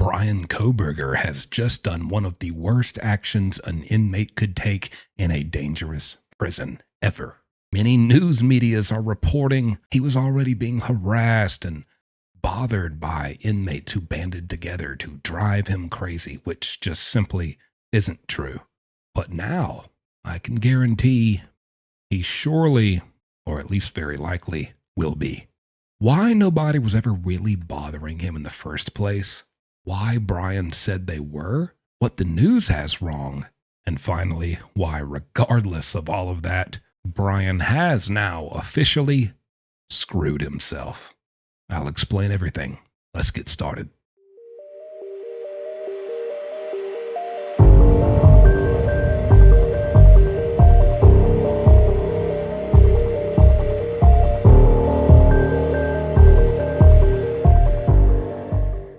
Bryan Kohberger has just done one of the worst actions an inmate could take in a dangerous prison ever. Many news medias are reporting he was already being harassed and bothered by inmates who banded together to drive him crazy, which just simply isn't true. But now, I can guarantee he surely, or at least very likely, will be. Why nobody was ever really bothering him in the first place, why Bryan said they were, what the news has wrong, and finally, why regardless of all of that, Bryan has now officially screwed himself. I'll explain everything. Let's get started.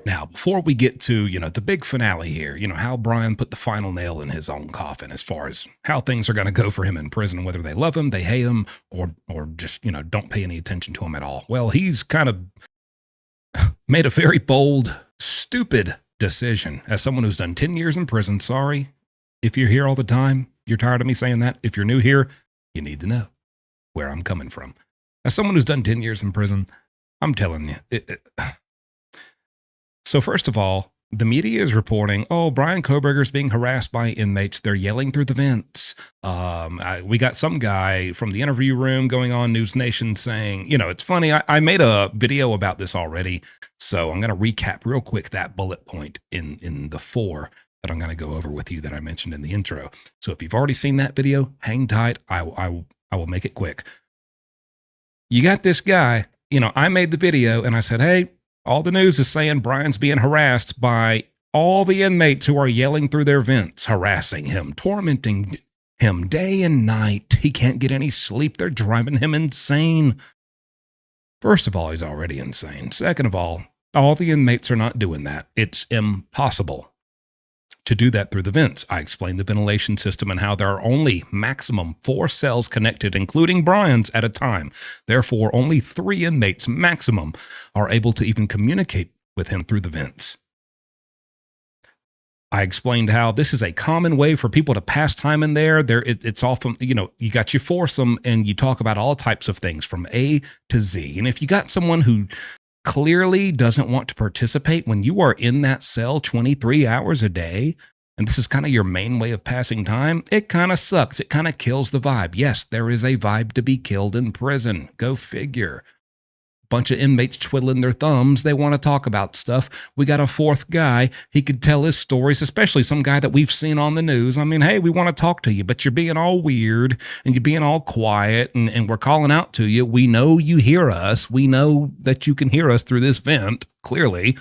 Now, before we get to, the big finale here, how Bryan put the final nail in his own coffin as far as how things are going to go for him in prison, whether they love him, they hate him, or just, don't pay any attention to him at all. Well, he's kind of made a very bold, stupid decision. As someone who's done 10 years in prison, sorry if you're here all the time, you're tired of me saying that. If you're new here, you need to know where I'm coming from. As someone who's done 10 years in prison, I'm telling you, So first of all, the media is reporting, Bryan Kohberger is being harassed by inmates. They're yelling through the vents. We got some guy from the interview room going on News Nation saying, it's funny. I made a video about this already. So I'm going to recap real quick that bullet point in the 4 that I'm going to go over with you that I mentioned in the intro. So if you've already seen that video, hang tight. I will make it quick. You got this guy, I made the video and I said, hey, all the news is saying Bryan's being harassed by all the inmates who are yelling through their vents, harassing him, tormenting him day and night. He can't get any sleep. They're driving him insane. First of all, he's already insane. Second of all the inmates are not doing that. It's impossible to do that through the vents. I explained the ventilation system and how there are only maximum 4 cells connected, including Bryan's, at a time. Therefore, only 3 inmates maximum are able to even communicate with him through the vents. I explained how this is a common way for people to pass time in there. It's often, you got your foursome and you talk about all types of things from A to Z. And if you got someone who clearly doesn't want to participate when you are in that cell 23 hours a day, and this is kind of your main way of passing time, it kind of sucks. It kind of kills the vibe. Yes, there is a vibe to be killed in prison. Go figure. Bunch of inmates twiddling their thumbs. They want to talk about stuff. We got a 4th guy. He could tell his stories, especially some guy that we've seen on the news. I mean, hey, we want to talk to you, but you're being all weird and you're being all quiet and we're calling out to you. We know you hear us. We know that you can hear us through this vent, clearly.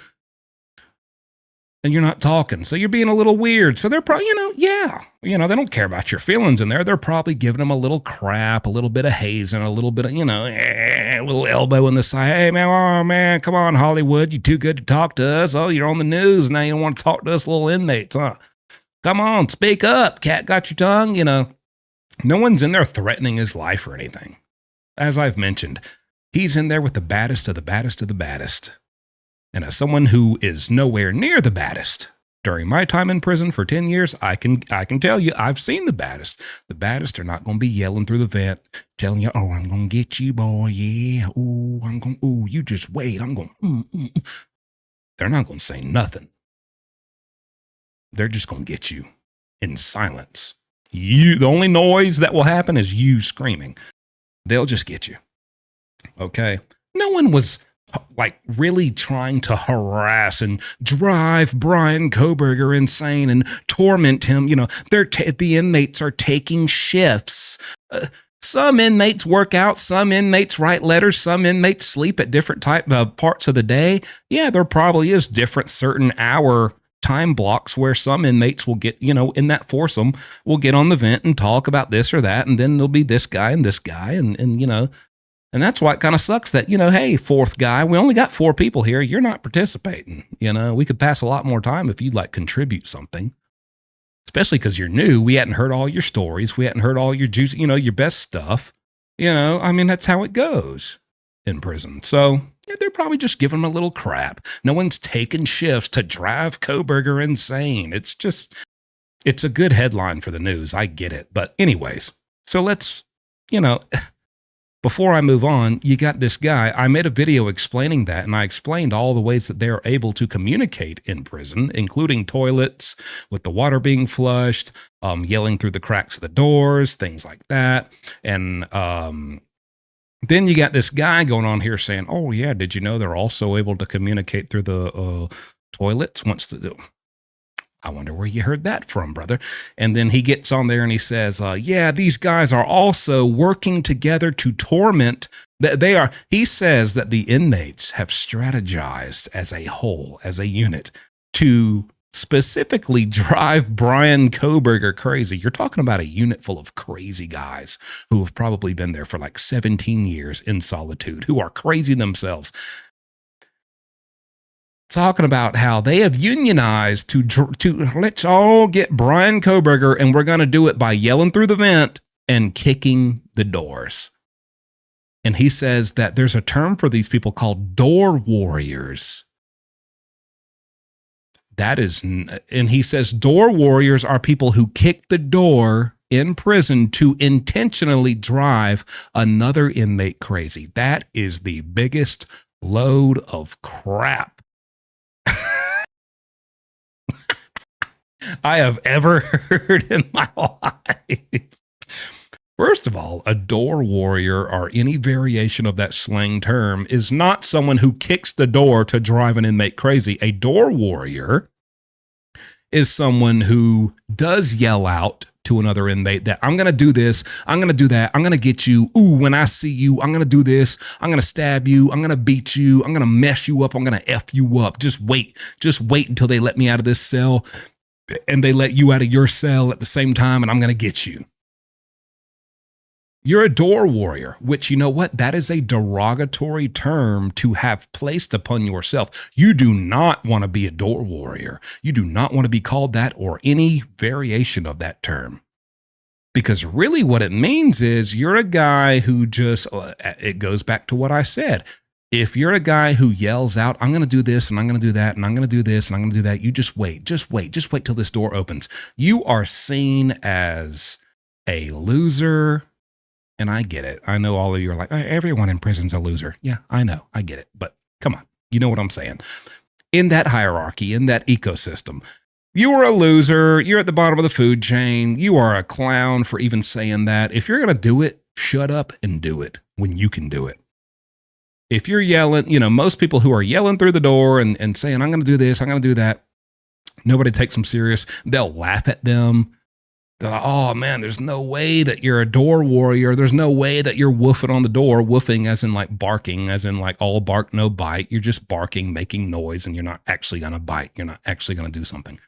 And you're not talking. So you're being a little weird. So they're probably, they don't care about your feelings in there. They're probably giving them a little crap, a little bit of hazing, a little bit of, a little elbow in the side. Hey, man, come on, Hollywood. You're too good to talk to us. Oh, you're on the news. Now you don't want to talk to us little inmates, huh? Come on, speak up. Cat got your tongue, No one's in there threatening his life or anything. As I've mentioned, he's in there with the baddest of the baddest of the baddest. And as someone who is nowhere near the baddest, during my time in prison for 10 years, I can tell you, I've seen the baddest. The baddest are not going to be yelling through the vent, telling you, I'm going to get you, boy, yeah, you just wait, I'm going, They're not going to say nothing. They're just going to get you in silence. The only noise that will happen is you screaming. They'll just get you. Okay? No one was really trying to harass and drive Bryan Kohberger insane and torment him. The inmates are taking shifts. Some inmates work out, some inmates write letters, some inmates sleep at different parts of the day. Yeah, there probably is different certain hour time blocks where some inmates will get, in that foursome, will get on the vent and talk about this or that, and then there'll be this guy and this guy, and that's why it kind of sucks that, hey, 4th guy, we only got 4 people here. You're not participating. We could pass a lot more time if you'd contribute something, especially because you're new. We hadn't heard all your stories. We hadn't heard all your juice, your best stuff. That's how it goes in prison. So Yeah, they're probably just giving him a little crap. No one's taking shifts to drive Kohberger insane. It's a good headline for the news. I get it. But anyways, so let's, you know, before I move on, you got this guy. I made a video explaining that, and I explained all the ways that they're able to communicate in prison, including toilets, with the water being flushed, yelling through the cracks of the doors, things like that. And then you got this guy going on here saying, oh, yeah, did you know they're also able to communicate through the toilets I wonder where you heard that from, brother. And then he gets on there and he says, yeah, these guys are also working together to torment. He says that the inmates have strategized as a whole, as a unit, to specifically drive Bryan Kohberger crazy. You're talking about a unit full of crazy guys who have probably been there for like 17 years in solitude, who are crazy themselves. Talking about how they have unionized to let's all get Bryan Kohberger, and we're going to do it by yelling through the vent and kicking the doors. And he says that there's a term for these people called door warriors. And he says door warriors are people who kick the door in prison to intentionally drive another inmate crazy. That is the biggest load of crap I have ever heard in my life. First of all, a door warrior, or any variation of that slang term, is not someone who kicks the door to drive an inmate crazy. A door warrior is someone who does yell out to another inmate that I'm going to do this, I'm going to do that, I'm going to get you, ooh, when I see you, I'm going to do this, I'm going to stab you, I'm going to beat you, I'm going to mess you up, I'm going to F you up. Just wait until they let me out of this cell and they let you out of your cell at the same time, and I'm going to get you. You're a door warrior, which, you know what? That is a derogatory term to have placed upon yourself. You do not want to be a door warrior. You do not want to be called that or any variation of that term. Because really what it means is you're a guy who just, it goes back to what I said. If you're a guy who yells out, I'm going to do this and I'm going to do that and I'm going to do this and I'm going to do that, you just wait till this door opens. You are seen as a loser. And I get it. I know all of you are like, everyone in prison's a loser. Yeah, I know. I get it. But come on. You know what I'm saying. In that hierarchy, in that ecosystem, you are a loser. You're at the bottom of the food chain. You are a clown for even saying that. If you're going to do it, shut up and do it when you can do it. If you're yelling, most people who are yelling through the door and saying, I'm going to do this, I'm going to do that, nobody takes them serious. They'll laugh at them. They're like, oh man, there's no way that you're a door warrior. There's no way that you're woofing on the door, woofing as in like barking, as in like all bark, no bite. You're just barking, making noise, and you're not actually going to bite. You're not actually going to do something.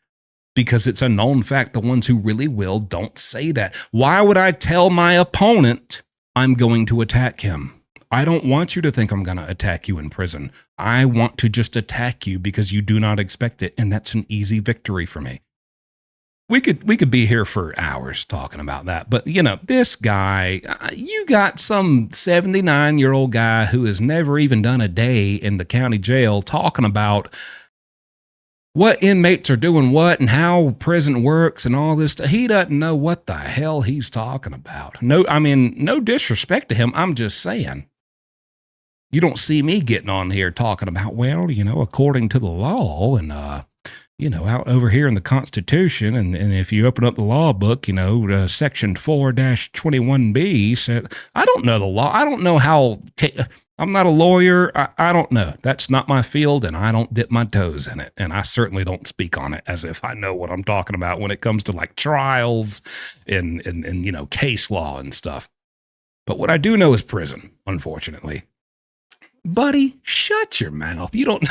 Because it's a known fact, the ones who really will don't say that. Why would I tell my opponent I'm going to attack him? I don't want you to think I'm going to attack you in prison. I want to just attack you because you do not expect it, and that's an easy victory for me. We could be here for hours talking about that, but this guy, you got some 79-year-old guy who has never even done a day in the county jail talking about what inmates are doing what and how prison works and all this stuff. He doesn't know what the hell he's talking about. No disrespect to him. I'm just saying. You don't see me getting on here talking about, well, according to the law and, out over here in the Constitution, and if you open up the law book, Section 4-21B said, I don't know the law. I don't know how, I'm not a lawyer. I don't know. That's not my field, and I don't dip my toes in it. And I certainly don't speak on it as if I know what I'm talking about when it comes to like trials and case law and stuff. But what I do know is prison, unfortunately. Buddy, shut your mouth. You don't.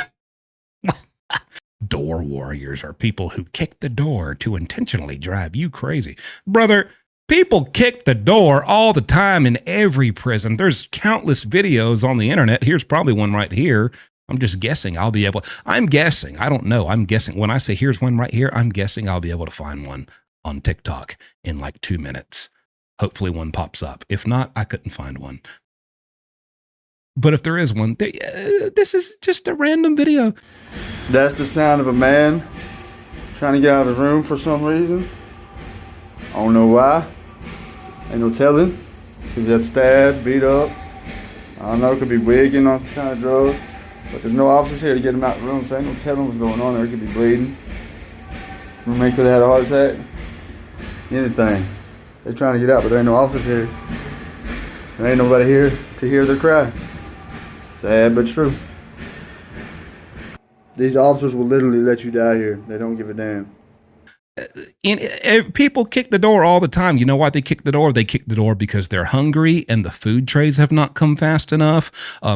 Door warriors are people who kick the door to intentionally drive you crazy. Brother, people kick the door all the time in every prison. There's countless videos on the internet. Here's probably one right here. I'm just guessing I'm guessing. I don't know. I'm guessing. When I say here's one right here, I'm guessing I'll be able to find one on TikTok in like 2 minutes. Hopefully one pops up. If not, I couldn't find one. But if there is one, this is just a random video. That's the sound of a man trying to get out of his room for some reason. I don't know why. Ain't no telling. Could be stabbed, beat up. I don't know, could be wigging on some kind of drugs. But there's no officers here to get him out of the room, so ain't no telling what's going on there. He could be bleeding. Roommate could have had a heart attack. Anything. They're trying to get out, but there ain't no officers here. There ain't nobody here to hear their cry. Sad but true. These officers will literally let you die here. They don't give a damn. People kick the door all the time. You know why they kick the door? They kick the door because they're hungry and the food trays have not come fast enough.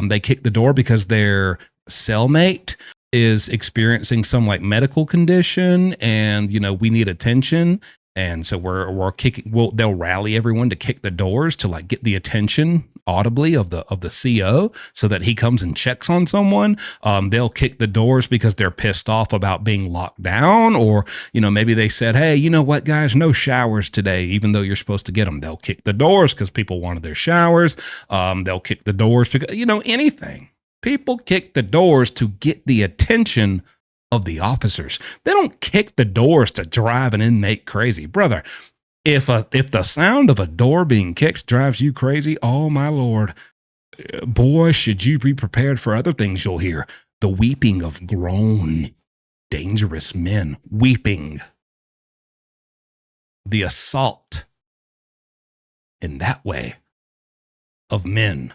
They kick the door because their cellmate is experiencing some like medical condition and, you know, we need attention. And so we're kicking, they'll rally everyone to kick the doors to like get the attention audibly of the CO so that he comes and checks on someone. They'll kick the doors because they're pissed off about being locked down, or, you know, maybe they said, hey, you know what, guys, no showers today, even though you're supposed to get them. They'll kick the doors because people wanted their showers. They'll kick the doors because, you know, anything. People kick the doors to get the attention of the officers. They don't kick the doors to drive an inmate crazy. Brother, if the sound of a door being kicked drives you crazy, oh my Lord, boy, should you be prepared for other things you'll hear. The weeping of grown, dangerous men weeping. The assault in that way of men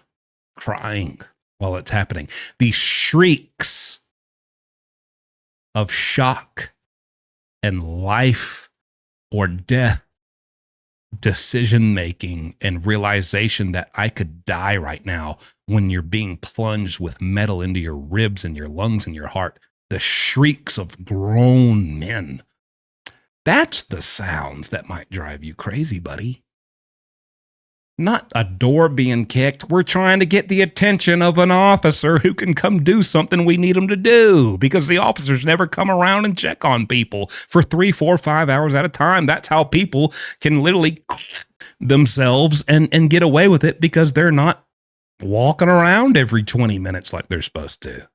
crying while it's happening. The shrieks of shock and life or death decision making and realization that I could die right now when you're being plunged with metal into your ribs and your lungs and your heart. The shrieks of grown men. That's the sounds that might drive you crazy, buddy. Not a door being kicked. We're trying to get the attention of an officer who can come do something we need him to do, because the officers never come around and check on people for 3, 4, 5 hours at a time. That's how people can literally themselves and get away with it, because they're not walking around every 20 minutes like they're supposed to.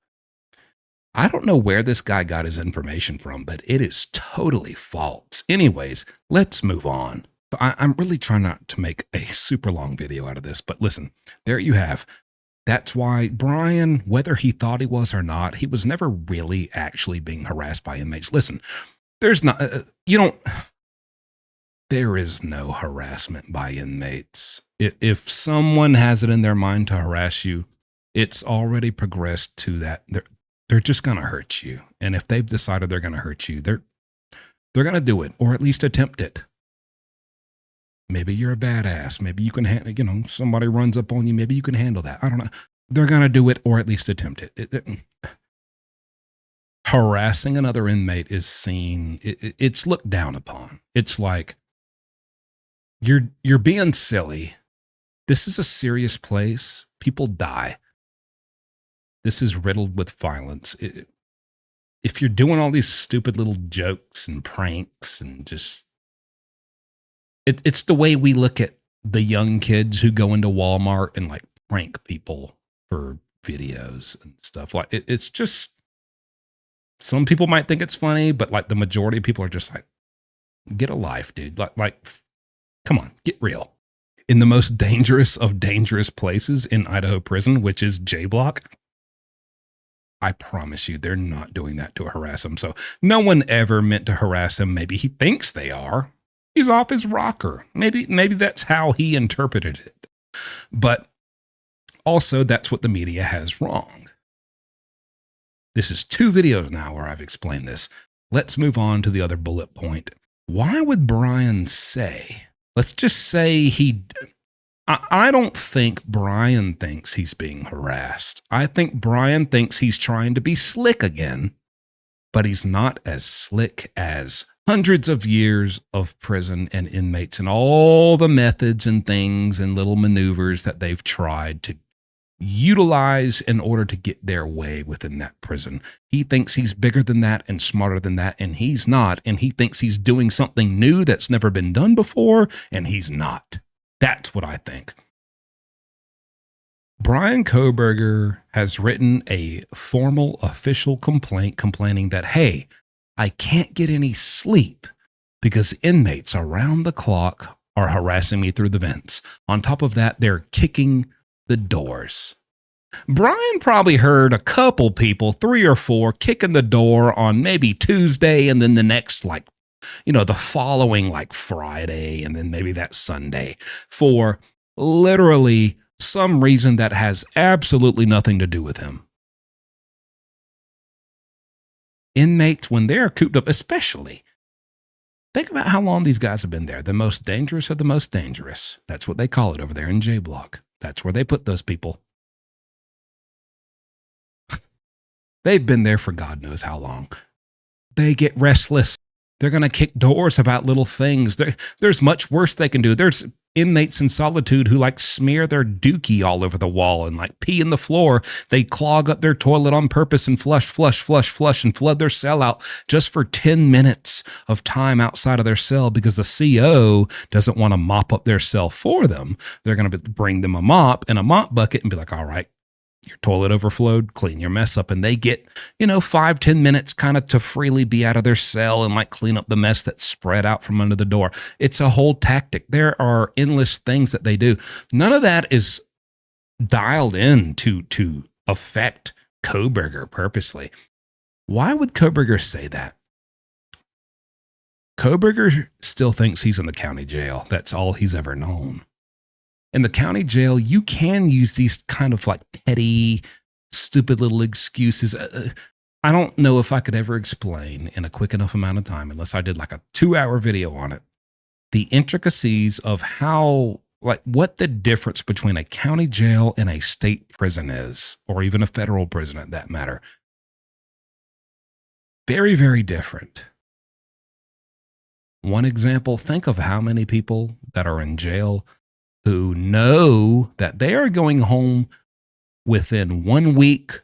I don't know where this guy got his information from, but it is totally false. Anyways, let's move on. I'm really trying not to make a super long video out of this, but listen, there you have. That's why Bryan, whether he thought he was or not, he was never really actually being harassed by inmates. Listen, there's not, there is no harassment by inmates. If someone has it in their mind to harass you, it's already progressed to that. They're just going to hurt you. And if they've decided they're going to hurt you, they're going to do it, or at least attempt it. Maybe you're a badass. Maybe you can handle, somebody runs up on you. Maybe you can handle that. I don't know. They're going to do it, or at least attempt it. Harassing another inmate is seen. It's looked down upon. It's like, you're being silly. This is a serious place. People die. This is riddled with violence. If you're doing all these stupid little jokes and pranks and just, it's the way we look at the young kids who go into Walmart and like prank people for videos and stuff. Like it's just, some people might think it's funny, but like the majority of people are just like, get a life, dude. Like, come on, get real. In the most dangerous of dangerous places in Idaho prison, which is J Block, I promise you, they're not doing that to harass him. So no one ever meant to harass him. Maybe he thinks they are. He's off his rocker. Maybe that's how he interpreted it. But also, that's what the media has wrong. This is 2 videos now where I've explained this. Let's move on to the other bullet point. Why would Bryan say, let's just say I don't think Bryan thinks he's being harassed. I think Bryan thinks he's trying to be slick again, but he's not as slick as hundreds of years of prison and inmates and all the methods and things and little maneuvers that they've tried to utilize in order to get their way within that prison. He thinks he's bigger than that and smarter than that, and he's not. And he thinks he's doing something new that's never been done before, and he's not. That's what I think. Bryan Kohberger has written a formal official complaint complaining that, hey, I can't get any sleep because inmates around the clock are harassing me through the vents. On top of that, they're kicking the doors. Bryan probably heard a couple people, 3 or 4, kicking the door on maybe Tuesday, and then the next, like, the following, like, Friday, and then maybe that Sunday, for literally some reason that has absolutely nothing to do with him. Inmates, when they're cooped up, especially, think about how long these guys have been there. The most dangerous of the most dangerous. That's what they call it over there in J Block. That's where they put those people. They've been there for God knows how long. They get restless. They're going to kick doors about little things. There's much worse they can do. There's inmates in solitude who like smear their dookie all over the wall and like pee in the floor. They clog up their toilet on purpose and flush and flood their cell out just for 10 minutes of time outside of their cell because the CO doesn't want to mop up their cell for them. They're going to bring them a mop and a mop bucket and be like, all right, your toilet overflowed, clean your mess up. And they get, 5-10 minutes kind of to freely be out of their cell and like clean up the mess that's spread out from under the door. It's a whole tactic. There are endless things that they do. None of that is dialed in to affect Kohberger purposely. Why would Kohberger say that? Kohberger still thinks he's in the county jail. That's all he's ever known. In the county jail, you can use these kind of like petty, stupid little excuses. I don't know if I could ever explain in a quick enough amount of time, unless I did like a 2-hour video on it, the intricacies of how, like, what the difference between a county jail and a state prison is, or even a federal prison at that matter. Very, very different. One example, think of how many people that are in jail who know that they are going home within 1 week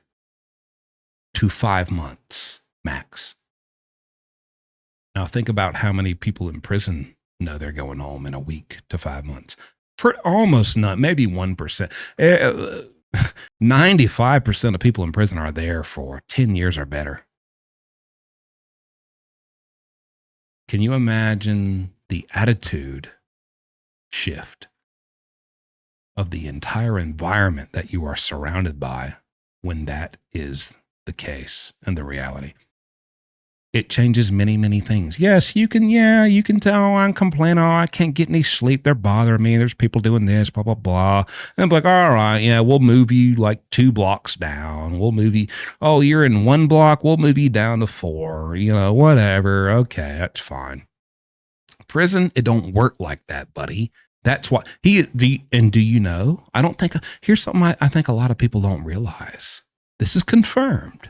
to 5 months max. Now think about how many people in prison know they're going home in a week to 5 months. For almost none, maybe 1%. 95% of people in prison are there for 10 years or better. Can you imagine the attitude shift of the entire environment that you are surrounded by when that is the case and the reality? It changes many, many things. Yes, you can tell, oh, I'm complaining, oh, I can't get any sleep, they're bothering me, there's people doing this, blah, blah, blah. And I'm like, all right, yeah, we'll move you like 2 blocks down. We'll move you, oh, you're in 1 block, we'll move you down to 4, whatever. Okay, that's fine. Prison, it don't work like that, buddy. That's what do you know? I don't think, here's something I think a lot of people don't realize. This is confirmed.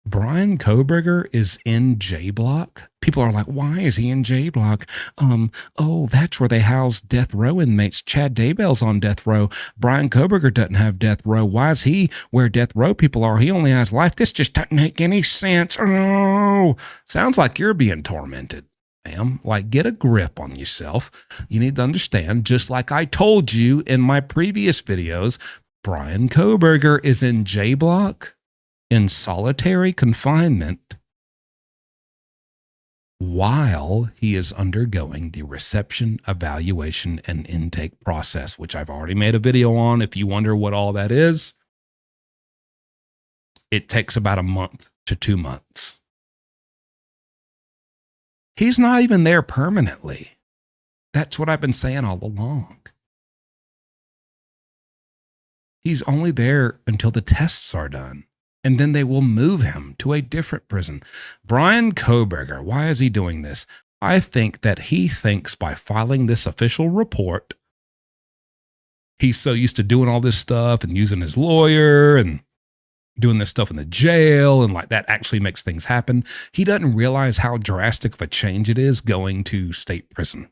Bryan Kohberger is in J Block. People are like, why is he in J Block? Oh, that's where they house death row inmates. Chad Daybell's on death row. Bryan Kohberger doesn't have death row. Why is he where death row people are? He only has life. This just doesn't make any sense. Oh, sounds like you're being tormented. Ma'am, like, get a grip on yourself. You need to understand, just like I told you in my previous videos, Bryan Kohberger is in J Block in solitary confinement while he is undergoing the reception, evaluation, and intake process, which I've already made a video on. If you wonder what all that is, it takes about 1 month to 2 months. He's not even there permanently. That's what I've been saying all along. He's only there until the tests are done, and then they will move him to a different prison. Bryan Kohberger, why is he doing this? I think that he thinks by filing this official report, he's so used to doing all this stuff and using his lawyer and doing this stuff in the jail, and like that actually makes things happen. He doesn't realize how drastic of a change it is going to state prison.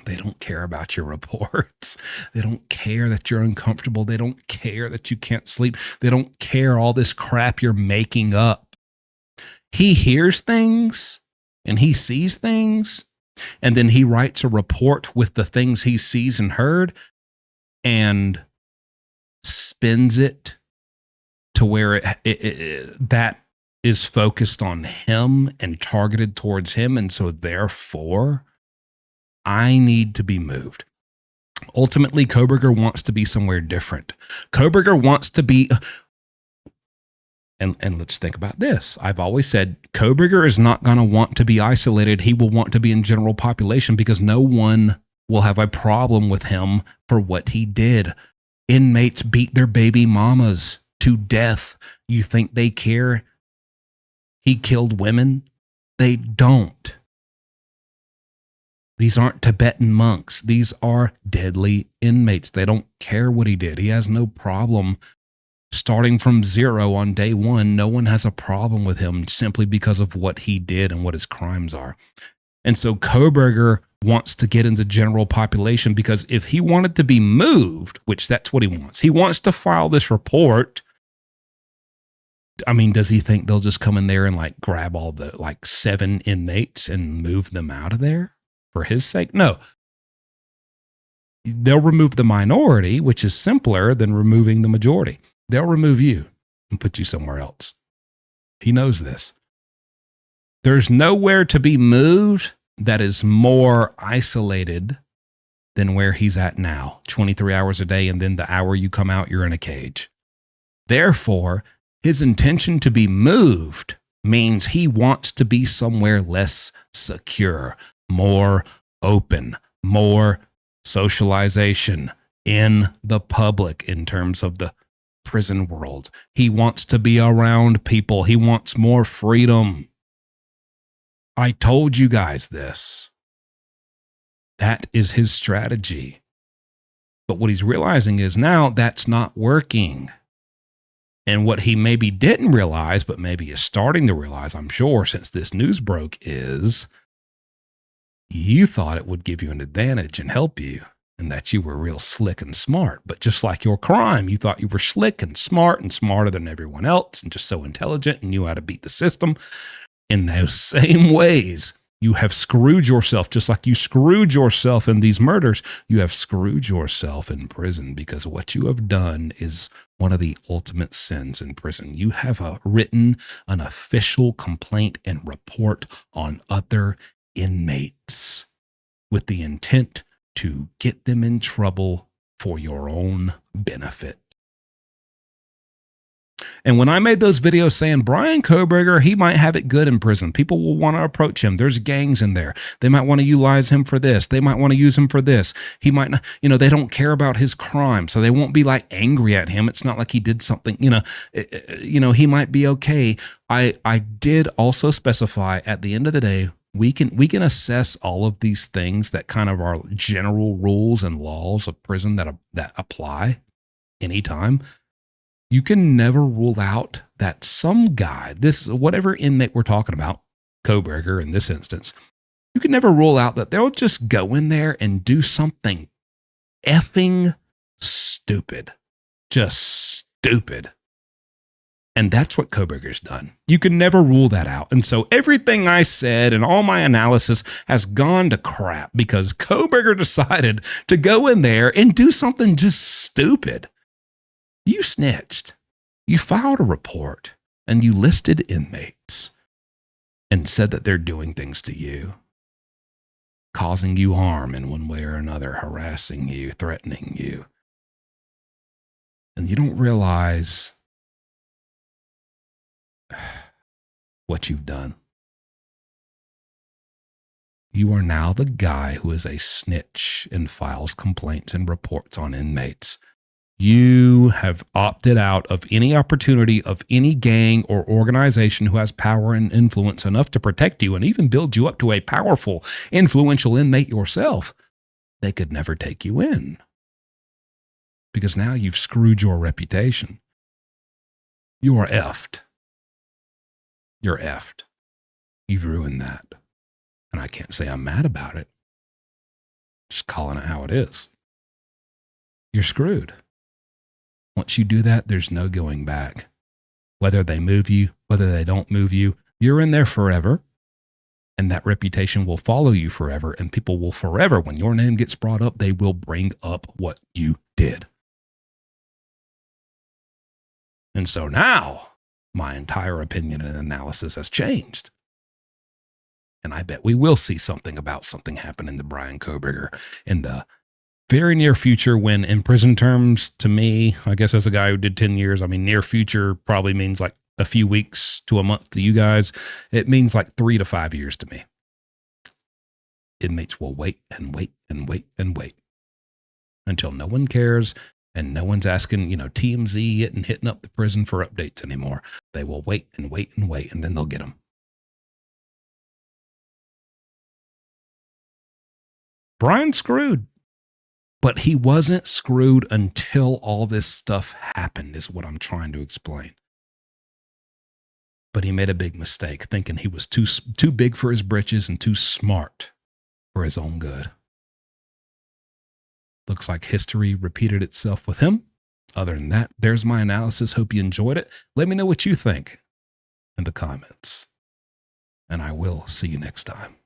They don't care about your reports. They don't care that you're uncomfortable. They don't care that you can't sleep. They don't care all this crap you're making up. He hears things and he sees things, and then he writes a report with the things he sees and heard. and spins it to where that is focused on him and targeted towards him. And so therefore, I need to be moved. Ultimately, Kohberger wants to be somewhere different. Kohberger wants to be, and let's think about this. I've always said Kohberger is not going to want to be isolated. He will want to be in general population because no one will have a problem with him for what he did. Inmates beat their baby mamas to death. You think they care? He killed women? They don't. These aren't Tibetan monks. These are deadly inmates. They don't care what he did. He has no problem starting from zero on day one. No one has a problem with him simply because of what he did and what his crimes are. And so Kohberger wants to get into general population because if he wanted to be moved, which that's what he wants to file this report. I mean, does he think they'll just come in there and like grab all the like 7 inmates and move them out of there for his sake? No. They'll remove the minority, which is simpler than removing the majority. They'll remove you and put you somewhere else. He knows this. There's nowhere to be moved that is more isolated than where he's at now, 23 hours a day, and then the hour you come out, you're in a cage. Therefore, his intention to be moved means he wants to be somewhere less secure, more open, more socialization in the public in terms of the prison world. He wants to be around people. He wants more freedom. I told you guys this. That is his strategy. But what he's realizing is now that's not working. And what he maybe didn't realize, but maybe is starting to realize, I'm sure, since this news broke, is you thought it would give you an advantage and help you, and that you were real slick and smart. But just like your crime, you thought you were slick and smarter than everyone else and just so intelligent and knew how to beat the system. In those same ways, you have screwed yourself, just like you screwed yourself in these murders. You have screwed yourself in prison because what you have done is one of the ultimate sins in prison. You have written an official complaint and report on other inmates with the intent to get them in trouble for your own benefit. And when I made those videos saying Bryan Kohberger, he might have it good in prison. People will want to approach him. There's gangs in there. They might want to utilize him for this. They might want to use him for this. He might not, they don't care about his crime. So they won't be like angry at him. It's not like he did something, he might be okay. I did also specify at the end of the day, we can assess all of these things that kind of are general rules and laws of prison that apply anytime. You can never rule out that some guy, whatever inmate we're talking about, Kohberger in this instance, you can never rule out that they'll just go in there and do something effing stupid. Just stupid. And that's what Kohberger's done. You can never rule that out. And so everything I said and all my analysis has gone to crap because Kohberger decided to go in there and do something just stupid. You snitched. You filed a report and you listed inmates and said that they're doing things to you, causing you harm in one way or another, harassing you, threatening you. And you don't realize what you've done. You are now the guy who is a snitch and files complaints and reports on inmates. You have opted out of any opportunity of any gang or organization who has power and influence enough to protect you and even build you up to a powerful, influential inmate yourself. They could never take you in because now you've screwed your reputation. You are effed. You're effed. You've ruined that. And I can't say I'm mad about it. Just calling it how it is. You're screwed. Once you do that, there's no going back. Whether they move you, whether they don't move you, you're in there forever. And that reputation will follow you forever. And people will forever, when your name gets brought up, they will bring up what you did. did. And so now my entire opinion and analysis has changed. And I bet we will see something happening to Bryan Kohberger in the very near future, when in prison terms, to me, I guess as a guy who did 10 years, I mean, near future probably means like a few weeks to a month to you guys. It means like 3 to 5 years to me. Inmates will wait and wait and wait and wait until no one cares and no one's asking, TMZ and hitting up the prison for updates anymore. They will wait and wait and wait, and then they'll get them. Bryan's screwed. But he wasn't screwed until all this stuff happened, is what I'm trying to explain. But he made a big mistake, thinking he was too big for his britches and too smart for his own good. Looks like history repeated itself with him. Other than that, there's my analysis. Hope you enjoyed it. Let me know what you think in the comments. And I will see you next time.